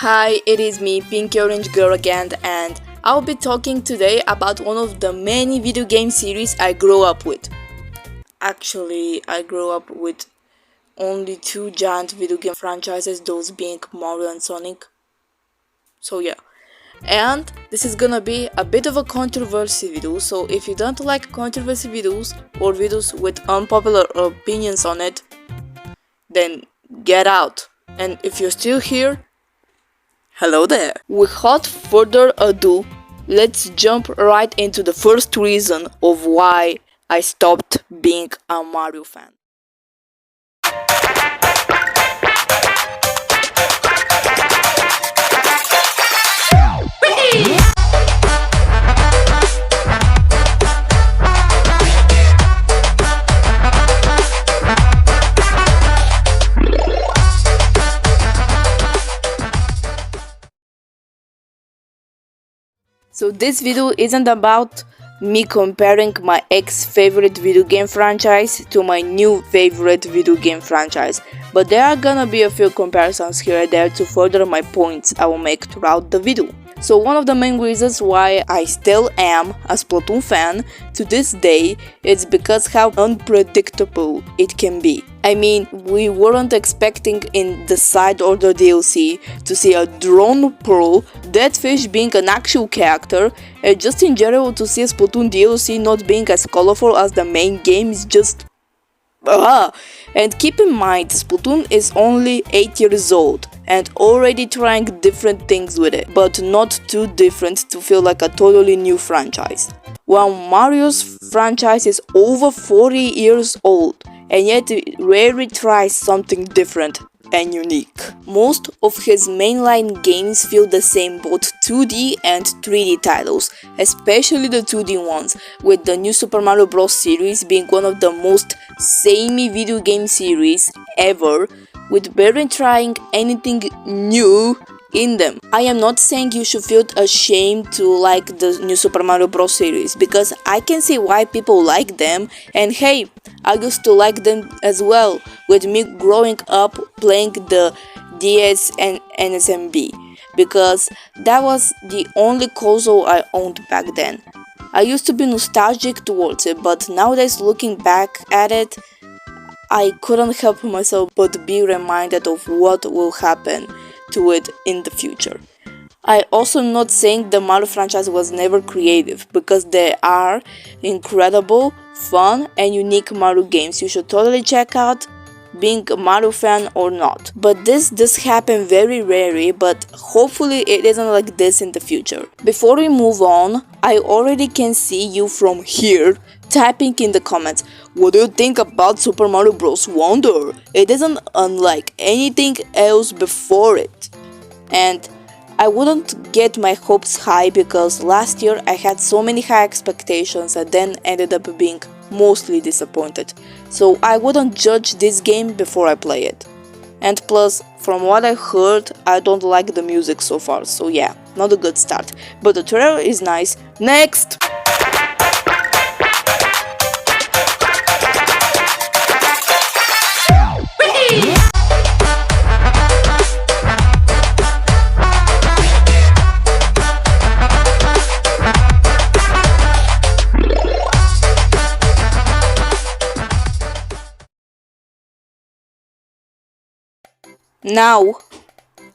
Hi, it is me, Pinky Orange Girl again, and I'll be talking today about one of the many video game series I grew up with. Actually, I grew up with only two giant video game franchises, those being Mario and Sonic. So yeah. And this is gonna be a bit of a controversy video, so if you don't like controversy videos or videos with unpopular opinions on it, then get out. And if you're still here, hello there. Without further ado, let's jump right into the first reason of why I stopped being a Mario fan. So this video isn't about me comparing my ex-favorite video game franchise to my new favorite video game franchise, but there are gonna be a few comparisons here and there to further my points I will make throughout the video. So one of the main reasons why I still am a Splatoon fan to this day is because how unpredictable it can be. I mean, we weren't expecting in the side order DLC to see a drone pro, Deadfish being an actual character, and just in general to see a Splatoon DLC not being as colorful as the main game is just And keep in mind, Splatoon is only 8 years old and already trying different things with it, but not too different to feel like a totally new franchise. While Mario's franchise is over 40 years old, and yet it rarely tries something different and unique. Most of his mainline games feel the same, both 2D and 3D titles, especially the 2D ones, with the new Super Mario Bros. Series being one of the most samey video game series ever, with barely trying anything new in them. I am not saying you should feel ashamed to like the new Super Mario Bros. Series, because I can see why people like them, and hey, I used to like them as well, with me growing up playing the DS and NSMB, because that was the only console I owned back then. I used to be nostalgic towards it, but nowadays looking back at it, I couldn't help myself but be reminded of what will happen to it in the future. I also am not saying the Mario franchise was never creative, because there are incredible, fun and unique Mario games you should totally check out, being a Mario fan or not. But this does happen very rarely, but hopefully it isn't like this in the future. Before we move on, I already can see you from here typing in the comments, what do you think about Super Mario Bros. Wonder? It isn't unlike anything else before it. And I wouldn't get my hopes high, because last year I had so many high expectations and then ended up being mostly disappointed. So I wouldn't judge this game before I play it. And plus, from what I heard, I don't like the music so far, so yeah, not a good start. But the trailer is nice. Next! Now,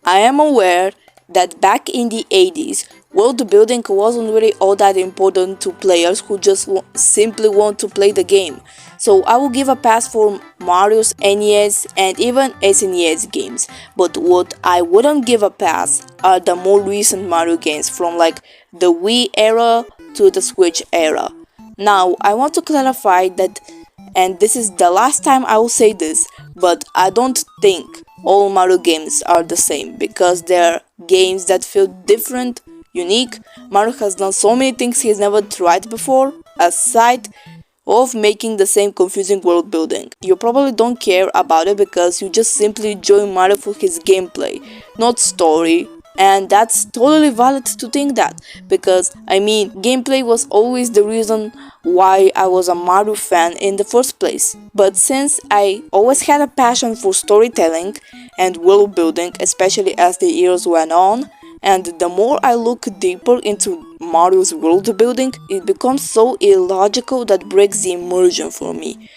I am aware that back in the 80s, world building wasn't really all that important to players who just simply want to play the game. So I will give a pass for Mario's NES and even SNES games. But what I wouldn't give a pass are the more recent Mario games, from like the Wii era to the Switch era. Now, I want to clarify that, and this is the last time I will say this, but I don't think all Mario games are the same, because there are games that feel different, unique. Mario has done so many things he's never tried before, aside of making the same confusing world building. You probably don't care about it because you just simply enjoy Mario for his gameplay, not story, And that's totally valid to think that, because I mean, gameplay was always the reason why I was a Mario fan in the first place. But since I always had a passion for storytelling and world building, especially as the years went on, and the more I look deeper into Mario's world building, it becomes so illogical that breaks the immersion for me.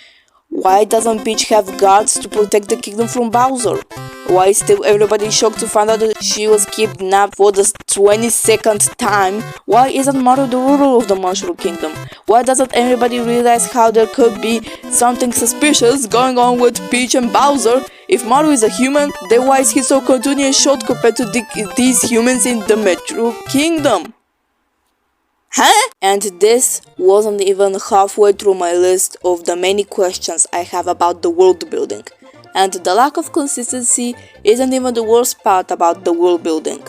Why doesn't Peach have guards to protect the kingdom from Bowser? Why is still everybody shocked to find out that she was kidnapped for the 22nd time? Why isn't Mario the ruler of the Mushroom Kingdom? Why doesn't everybody realize how there could be something suspicious going on with Peach and Bowser? If Mario is a human, then why is he so cartoony and short compared to these humans in the Metro Kingdom? Huh? And this wasn't even halfway through my list of the many questions I have about the world building. And the lack of consistency isn't even the worst part about the world building.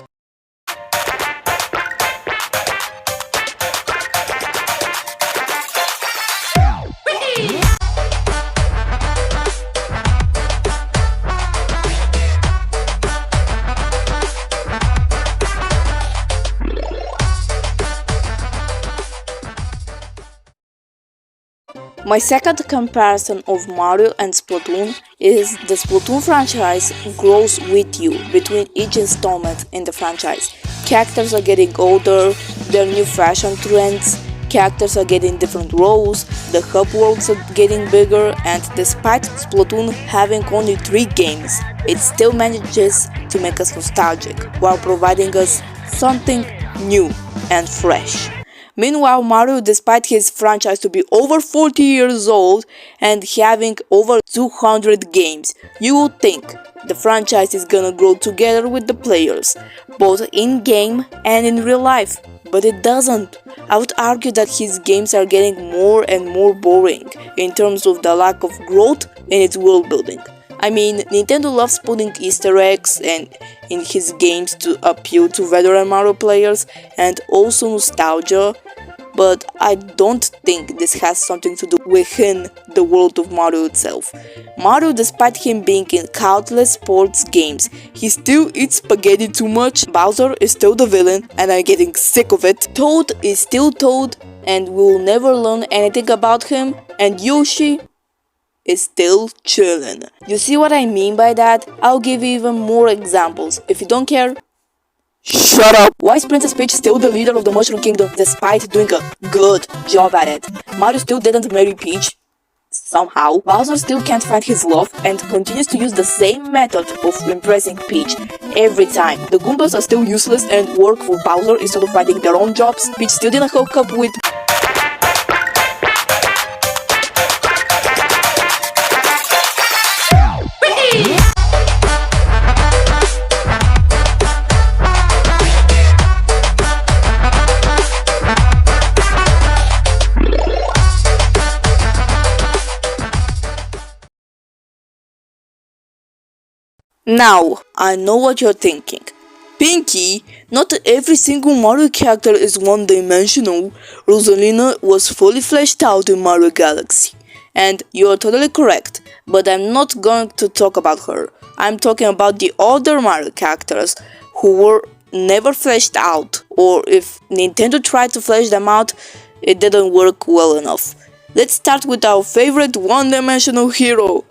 My second comparison of Mario and Splatoon is the Splatoon franchise grows with you between each installment in the franchise. Characters are getting older, there are new fashion trends, characters are getting different roles, the hub worlds are getting bigger, and despite Splatoon having only 3 games, it still manages to make us nostalgic while providing us something new and fresh. Meanwhile, Mario, despite his franchise to be over 40 years old and having over 200 games, you would think the franchise is gonna grow together with the players, both in-game and in real life, but it doesn't. I would argue that his games are getting more and more boring in terms of the lack of growth in its world building. I mean, Nintendo loves putting Easter eggs and in his games to appeal to veteran Mario players and also nostalgia, but I don't think this has something to do within the world of Mario itself. Mario, despite him being in countless sports games, he still eats spaghetti too much, Bowser is still the villain and I'm getting sick of it, Toad is still Toad and we will never learn anything about him, and Yoshi is still chillin'. You see what I mean by that? I'll give you even more examples. If you don't care, shut up! Why is Princess Peach still the leader of the Mushroom Kingdom despite doing a good job at it? Mario still didn't marry Peach somehow. Bowser still can't find his love and continues to use the same method of impressing Peach every time. The Goombas are still useless and work for Bowser instead of finding their own jobs. Peach still didn't hook up with Now, I know what you're thinking. Pinky, not every single Mario character is one-dimensional. Rosalina was fully fleshed out in Mario Galaxy. And you're totally correct, but I'm not going to talk about her. I'm talking about the other Mario characters who were never fleshed out, or if Nintendo tried to flesh them out, it didn't work well enough. Let's start with our favorite one-dimensional hero,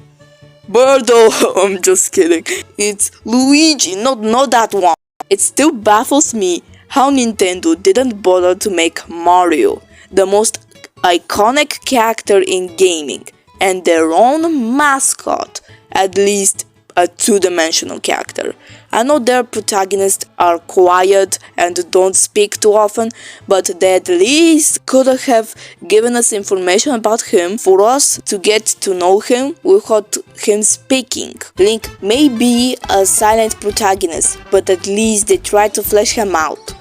Birdo. I'm just kidding. It's Luigi, not that one. It still baffles me how Nintendo didn't bother to make Mario the most iconic character in gaming and their own mascot at least a two-dimensional character. I know their protagonists are quiet and don't speak too often, but they at least could have given us information about him for us to get to know him without him speaking. Link may be a silent protagonist, but at least they tried to flesh him out.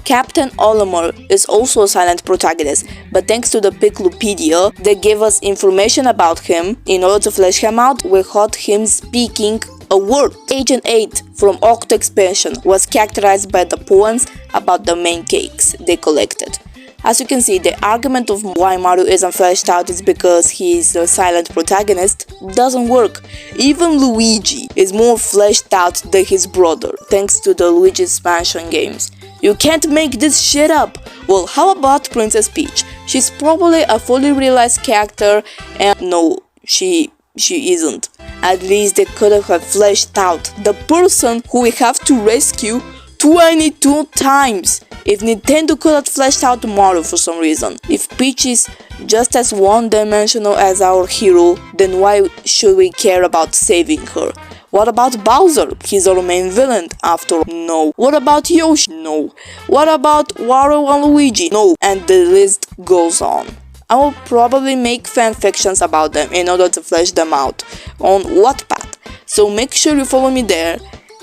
Captain Olimar is also a silent protagonist, but thanks to the Piclupedia, they gave us information about him in order to flesh him out without him speaking a word. Agent 8 from Octo Expansion was characterized by the poems about the main cakes they collected. As you can see, the argument of why Mario isn't fleshed out is because he's the silent protagonist doesn't work. Even Luigi is more fleshed out than his brother, thanks to the Luigi's Mansion games. You can't make this shit up! Well, how about Princess Peach? She's probably a fully realized character, and no, she isn't. At least they could have fleshed out the person who we have to rescue 22 times. If Nintendo could have fleshed out Mario for some reason, if Peach is just as one-dimensional as our hero, then why should we care about saving her? What about Bowser? He's our main villain after all. No. What about Yoshi? No. What about Wario and Luigi? No. And the list goes on. I will probably make fanfictions about them in order to flesh them out on Wattpad, so make sure you follow me there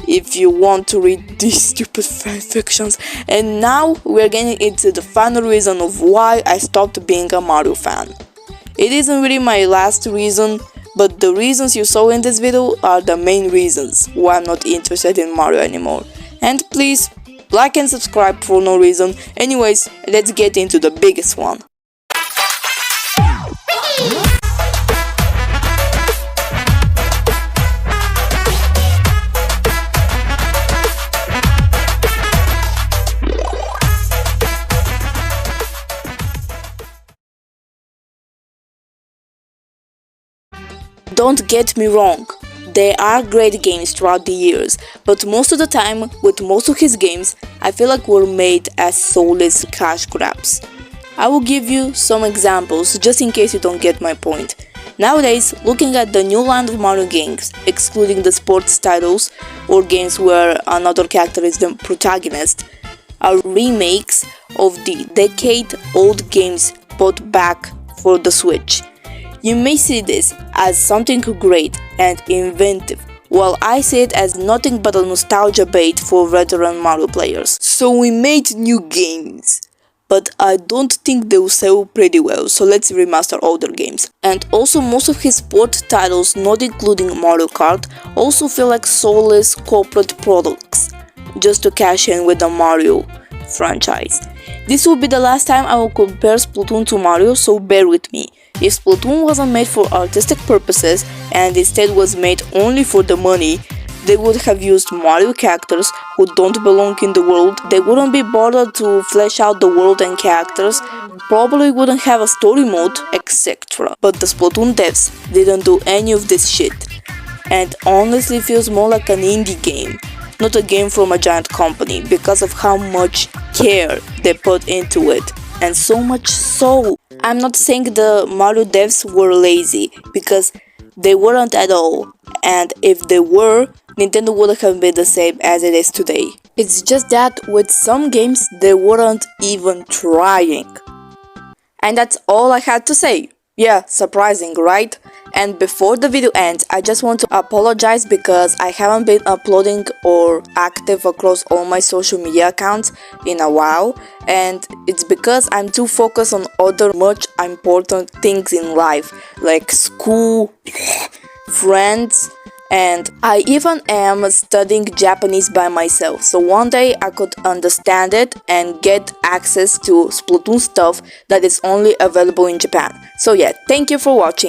if you want to read these stupid fanfictions. And now we're getting into the final reason of why I stopped being a Mario fan. It isn't really my last reason, but the reasons you saw in this video are the main reasons why I'm not interested in Mario anymore. And please, like and subscribe for no reason. Anyways, let's get into the biggest one. Don't get me wrong, they are great games throughout the years, but most of the time, with most of his games, I feel like were made as soulless cash grabs. I will give you some examples just in case you don't get my point. Nowadays, looking at the new line of Mario games, excluding the sports titles or games where another character is the protagonist, are remakes of the decade-old games brought back for the Switch. You may see this as something great and inventive, while I see it as nothing but a nostalgia bait for veteran Mario players. So we made new games, but I don't think they'll sell pretty well, so let's remaster older games. And also most of his sport titles, not including Mario Kart, also feel like soulless corporate products, just to cash in with the Mario franchise. This will be the last time I will compare Splatoon to Mario, so bear with me. If Splatoon wasn't made for artistic purposes and instead was made only for the money, they would have used Mario characters who don't belong in the world, they wouldn't be bothered to flesh out the world and characters, probably wouldn't have a story mode, etc. But the Splatoon devs didn't do any of this shit, and honestly feels more like an indie game, not a game from a giant company, because of how much care they put into it, and so much soul. I'm not saying the Mario devs were lazy, because they weren't at all, and if they were, Nintendo would have been the same as it is today. It's just that with some games they weren't even trying. And that's all I had to say. Yeah, surprising, right? And before the video ends, I just want to apologize because I haven't been uploading or active across all my social media accounts in a while, and it's because I'm too focused on other much important things in life, like school, friends, and I even am studying Japanese by myself, so one day I could understand it and get access to Splatoon stuff that is only available in Japan. So yeah, thank you for watching.